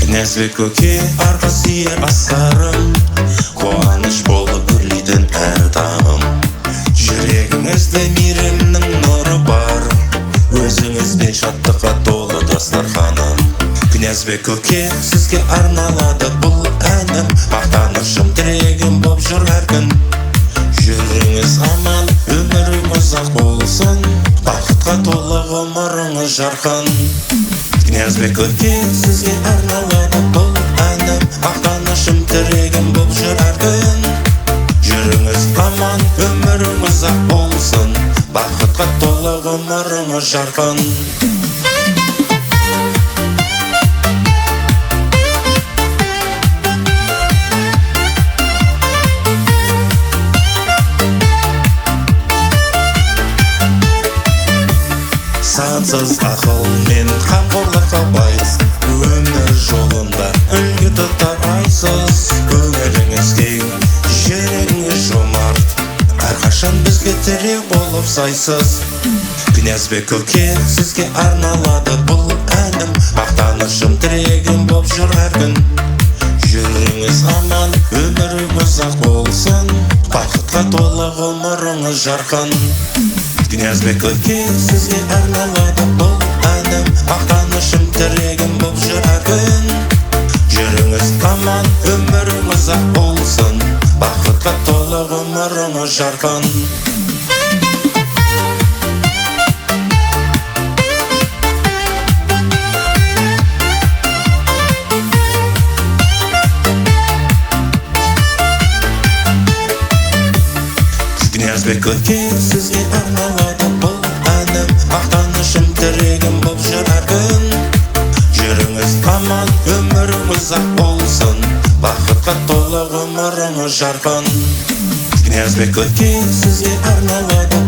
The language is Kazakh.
Князбек көке арқа сүйер асқарым, қуаныш болып үрлейтін әр таңым. Жүрегіңізде мейірімнің нұры бар, өзіңізбен шаттыққа толы дастарханым. Князбек көке сізге арналады бұл әнім, мақтанышым тірегім боп жүр әр күн. Жүріңіз аман, өмірің ұзақ болсын, бақытқа толы ғұмырыңыз жарқын. Князбек көке сізге арналады бұл әнім, мақтанышым тірегім боп жүр әр күн. Жүріңіз аман, өмірің ұзақ болсын, бақытқа толы ғұмырыңыз жарқын. Сансыз ақыл мен қамқорлыққа байыз, өмір жолында үлгі тұтар айсыз. Көңіліңіз кең, жүрегіңіз жомарт, әрқашан бізге тіреу болып сайсыз. Князбек көке сізге арналады бұл әнім, мақтанышым тірегім боп жүр әр күн. Жүріңіз аман, өмірің ұзақ болсын, бақытқа толы ғұмырыңыз жарқын. Князбек көке сізге арналады бұл әнім, мақтанышым тірегім боп жүр әр күн. Жүріңіз аман, өмірің ұзақ болсын, бақытқа толы ғұмырыңыз жарқын. Князбек көке сізге арналады бұл әнім, мақтанышым тірегім боп жүр әр күн. Жүріңіз аман, өмірің ұзақ болсын, бақытқа толы ғұмырыңыз жарқын. Князбек көке сізге арналады